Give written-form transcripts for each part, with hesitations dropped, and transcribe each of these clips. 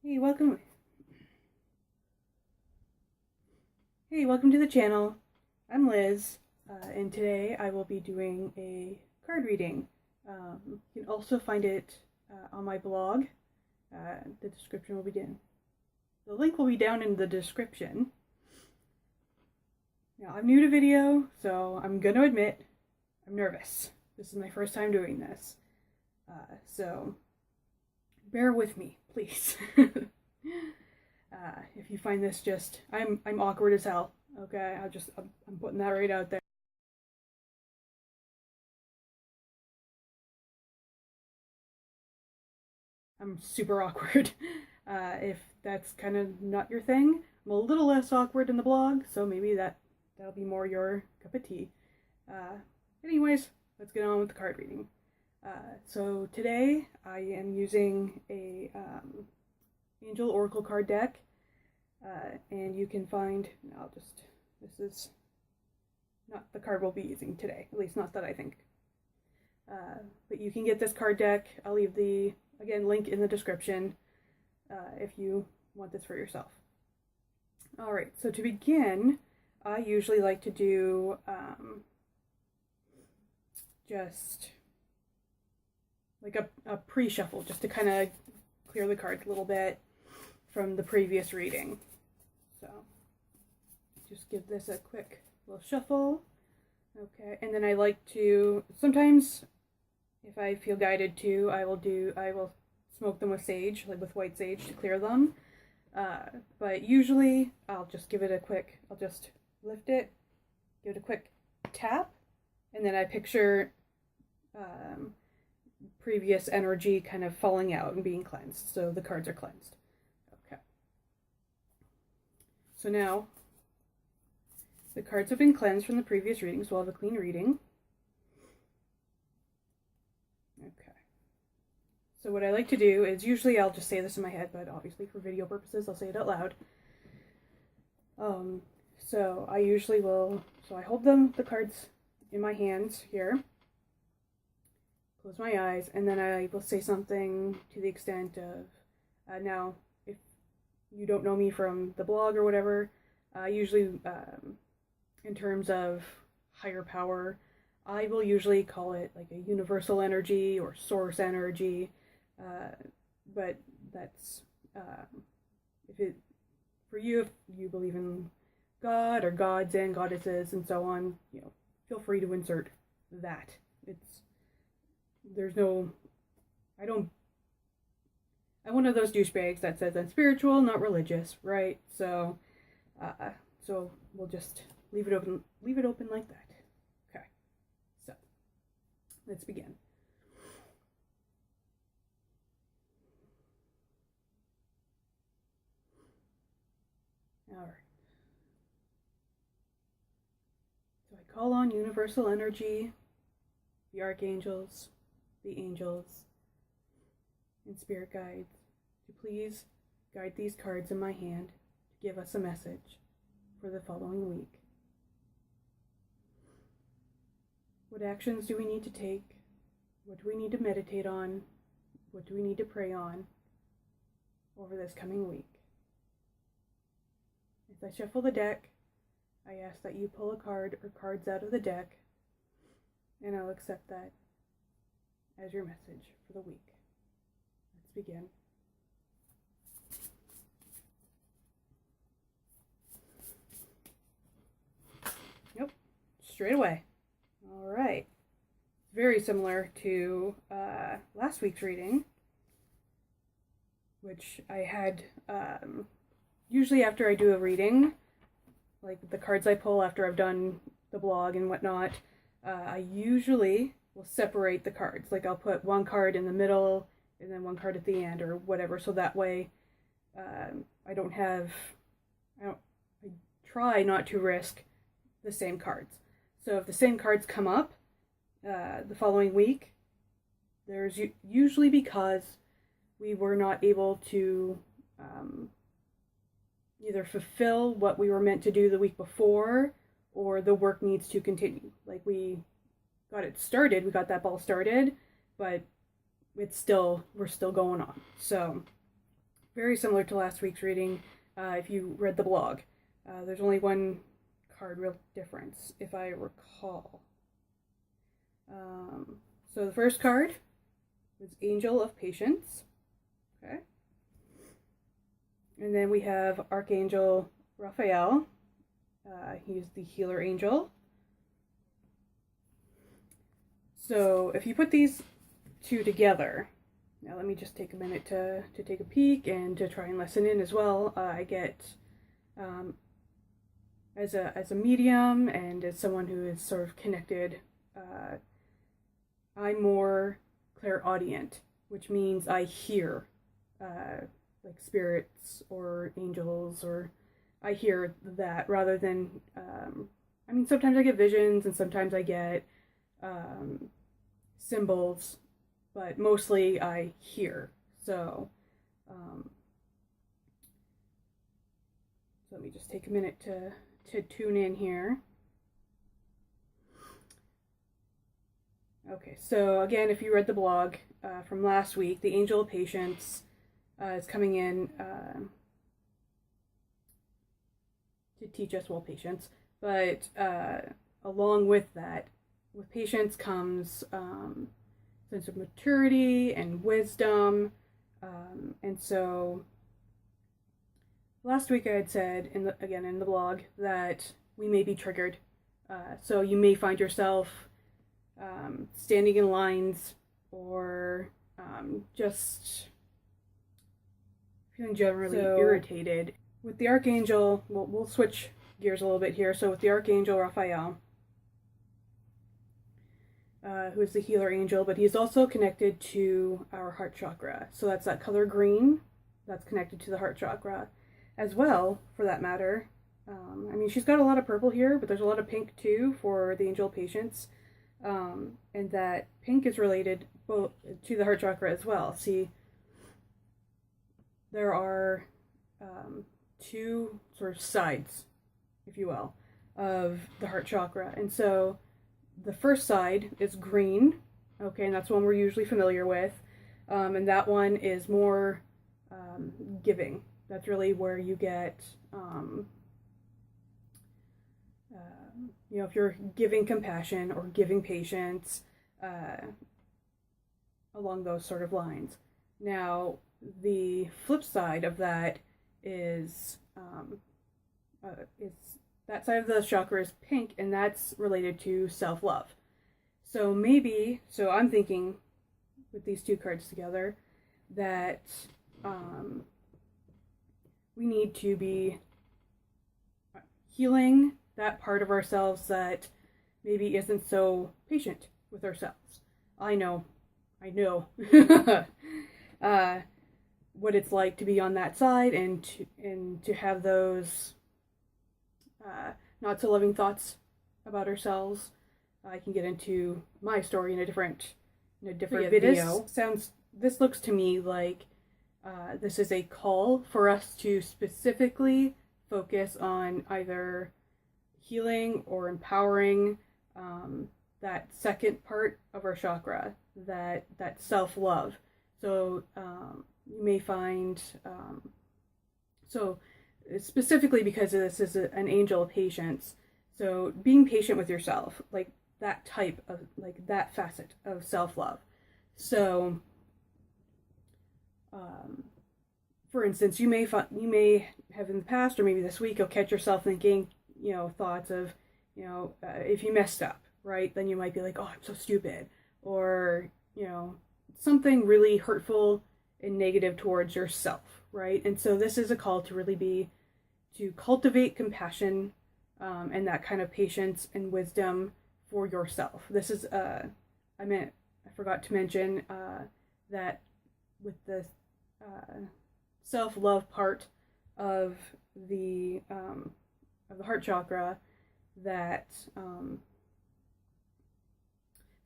Hey, welcome. Hey, welcome to the channel. I'm Liz, and today I will be doing a card reading. You can also find it on my blog. The description will be down. The link will be down in the description. Now, I'm new to video, so I'm gonna admit I'm nervous. This is my first time doing this, so bear with me, please. If you find this I'm awkward as hell. Okay, I'm putting that right out there. I'm super awkward. If that's kind of not your thing, I'm a little less awkward in the blog, so maybe that'll be more your cup of tea. Anyways, let's get on with the card reading. So today I am using a Angel Oracle card deck, and you can find, this is not the card we'll be using today, at least not that I think. But you can get this card deck. I'll leave the, again, link in the description if you want this for yourself. Alright, so to begin, I usually like to do just like a pre-shuffle, just to kind of clear the cards a little bit from the previous reading. So just give this a quick little shuffle. Okay, and then I like to, sometimes if I feel guided to, I will smoke them with sage, like with white sage, to clear them. But usually I'll just give it a quick, I'll just lift it, give it a quick tap, and then I picture previous energy kind of falling out and being cleansed, so the cards are cleansed. Okay. So now the cards have been cleansed from the previous reading, so we'll have a clean reading. Okay. So what I like to do is, usually I'll just say this in my head, but obviously for video purposes I'll say it out loud. So I usually will, so I hold the cards in my hands here, close my eyes, and then I will say something to the extent of, now, if you don't know me from the blog or whatever, usually in terms of higher power, I will usually call it like a universal energy or source energy, but that's, for you, if you believe in God or gods and goddesses and so on, feel free to insert that. I'm one of those douchebags that says I'm spiritual, not religious, right? So we'll just leave it open like that. Okay, so let's begin. All right. So I call on universal energy, the archangels, the angels, and spirit guides to please guide these cards in my hand to give us a message for the following week. What actions do we need to take? What do we need to meditate on? What do we need to pray on over this coming week? As I shuffle the deck, I ask that you pull a card or cards out of the deck, and I'll accept that as your message for the week. Let's begin. Yep, straight away. All right. Very similar to last week's reading, which I had, usually after I do a reading, like the cards I pull after I've done the blog and whatnot, I usually will separate the cards. Like I'll put one card in the middle and then one card at the end or whatever, so that way I try not to risk the same cards. So if the same cards come up the following week, there's usually because we were not able to either fulfill what we were meant to do the week before, or the work needs to continue. Like we got it started, we got that ball started, but we're still going on. So very similar to last week's reading if you read the blog. There's only one card real difference, if I recall. So the first card was Angel of Patience. Okay. And then we have Archangel Raphael. He's the healer angel. So if you put these two together, now let me just take a minute to take a peek and to try and listen in as well. I get, as a medium and as someone who is sort of connected, I'm more clairaudient, which means I hear like spirits or angels, or I hear that rather than, I mean, sometimes I get visions and sometimes I get symbols, but mostly I hear. So let me just take a minute to tune in here. Okay, so again, if you read the blog from last week, the Angel of Patience is coming in to teach us, well, patience, but along with that, with patience comes sense of maturity and wisdom, and so last week I had said, again in the blog, that we may be triggered, so you may find yourself standing in lines or just feeling generally irritated. With the Archangel, we'll switch gears a little bit here. So with the Archangel Raphael, who is the healer angel, but he's also connected to our heart chakra. So that's that color green that's connected to the heart chakra as well, for that matter. I mean, she's got a lot of purple here, but there's a lot of pink too for the Angel of Patience. And that pink is related both to the heart chakra as well. See, there are two sort of sides, if you will, of the heart chakra. And so the first side is green, okay, and that's one we're usually familiar with. And that one is more giving. That's really where you get, you know, if you're giving compassion or giving patience, along those sort of lines. Now, the flip side of that is that side of the chakra is pink, and that's related to self-love. So maybe, so I'm thinking with these two cards together that we need to be healing that part of ourselves that maybe isn't so patient with ourselves. I know what it's like to be on that side and to have those not so loving thoughts about ourselves. I can get into my story in a different video. This looks to me like this is a call for us to specifically focus on either healing or empowering that second part of our chakra, that self-love. So you may find, so specifically because this is an angel of patience, so being patient with yourself, like that type of, like that facet of self-love. So for instance, you may have in the past, or maybe this week, you'll catch yourself thinking, you know, thoughts of, you know, if you messed up, right, then you might be like, oh, I'm so stupid, or, you know, something really hurtful and negative towards yourself, right? And so this is a call to really to cultivate compassion and that kind of patience and wisdom for yourself. This is, I forgot to mention that with the self-love part of the heart chakra, that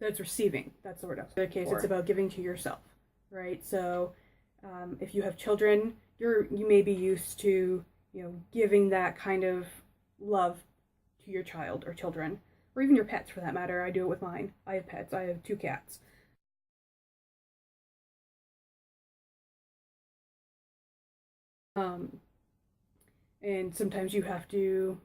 that's receiving. That's the word. In their case, it's about giving to yourself, right? So if you have children, you may be used to, you know, giving that kind of love to your child or children, or even your pets for that matter. I do it with mine. I have pets. I have 2 cats. And sometimes you have to,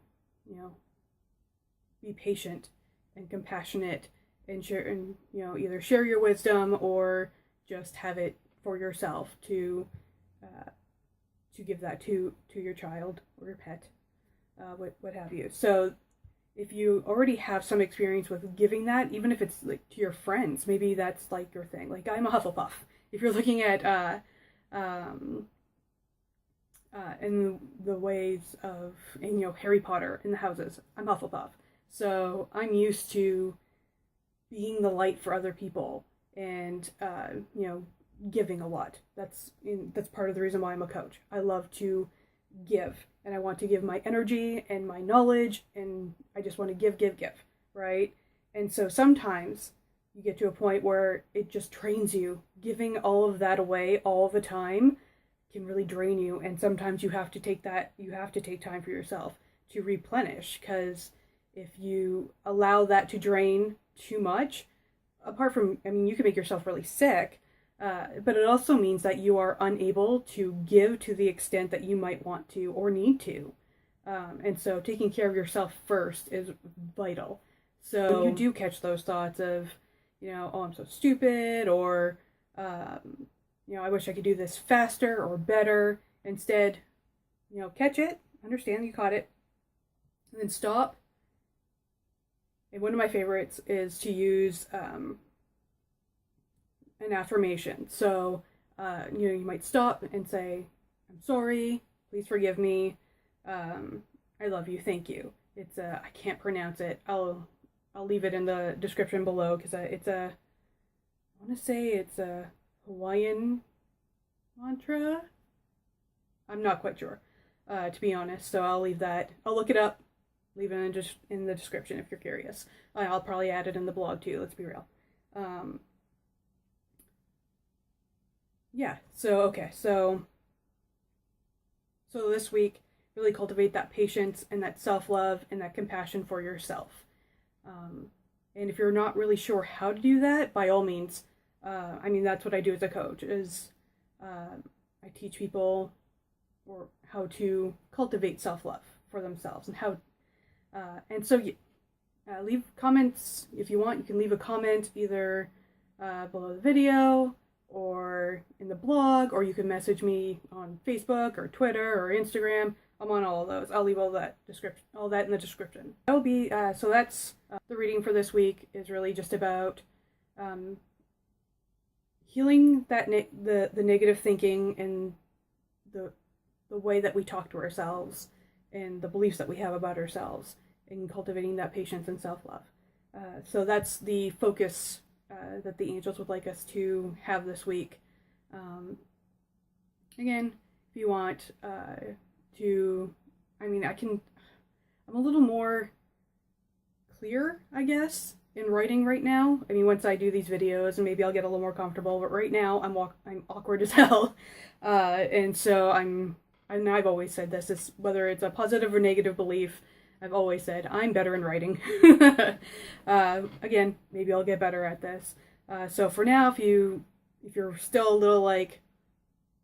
be patient and compassionate and share, and either share your wisdom or just have it for yourself to give that to your child or your pet, what have you. So if you already have some experience with giving that, even if it's like to your friends, maybe that's like your thing. Like I'm a Hufflepuff. If you're looking at in the ways of, Harry Potter in the houses, I'm Hufflepuff. So I'm used to being the light for other people and, giving a lot. That's part of the reason why I'm a coach. I love to give, and I want to give my energy and my knowledge, and I just want to give, right? And so sometimes you get to a point where it just drains you. Giving all of that away all the time can really drain you, and sometimes you have to take time for yourself to replenish, because if you allow that to drain too much, apart from, you can make yourself really sick, but it also means that you are unable to give to the extent that you might want to or need to. And so taking care of yourself first is vital. So when you do catch those thoughts of, oh, I'm so stupid, or, I wish I could do this faster or better. Instead, catch it, understand you caught it, and then stop. And one of my favorites is to use an affirmation. So, you might stop and say, I'm sorry, please forgive me, I love you, thank you. It's I can't pronounce it. I'll leave it in the description below, because I want to say it's a Hawaiian mantra. I'm not quite sure, to be honest. So I'll leave that. I'll look it up. Leave it in the description if you're curious. I'll probably add it in the blog too. Let's be real. Yeah. So okay. So this week, really cultivate that patience and that self-love and that compassion for yourself. And if you're not really sure how to do that, by all means, that's what I do as a coach. Is I teach people how to cultivate self-love for themselves, and how. And so, leave comments if you want. You can leave a comment either below the video or in the blog, or you can message me on Facebook or Twitter or Instagram. I'm on all of those. I'll leave all that in the description. That will be so. That's the reading for this week. Is really just about healing that the negative thinking and the way that we talk to ourselves and the beliefs that we have about ourselves, and cultivating that patience and self-love. So that's the focus that the angels would like us to have this week. Again, if you want I'm a little more clear, I guess, in writing right now. Once I do these videos, and maybe I'll get a little more comfortable, but right now I'm awkward as hell. And so I've always said this, is whether it's a positive or negative belief, I've always said I'm better in writing. Again, maybe I'll get better at this. So for now, if you're still a little like,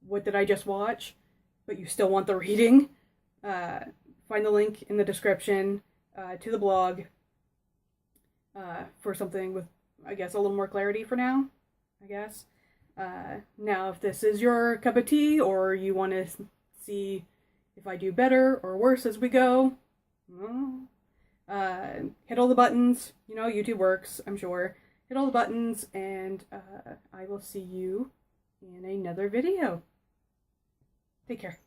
what did I just watch? But you still want the reading, find the link in the description to the blog for something with, I guess, a little more clarity for now, I guess. Now, if this is your cup of tea, or you want to see if I do better or worse as we go, hit all the buttons. YouTube works, I'm sure. Hit all the buttons, and I will see you in another video. Take care.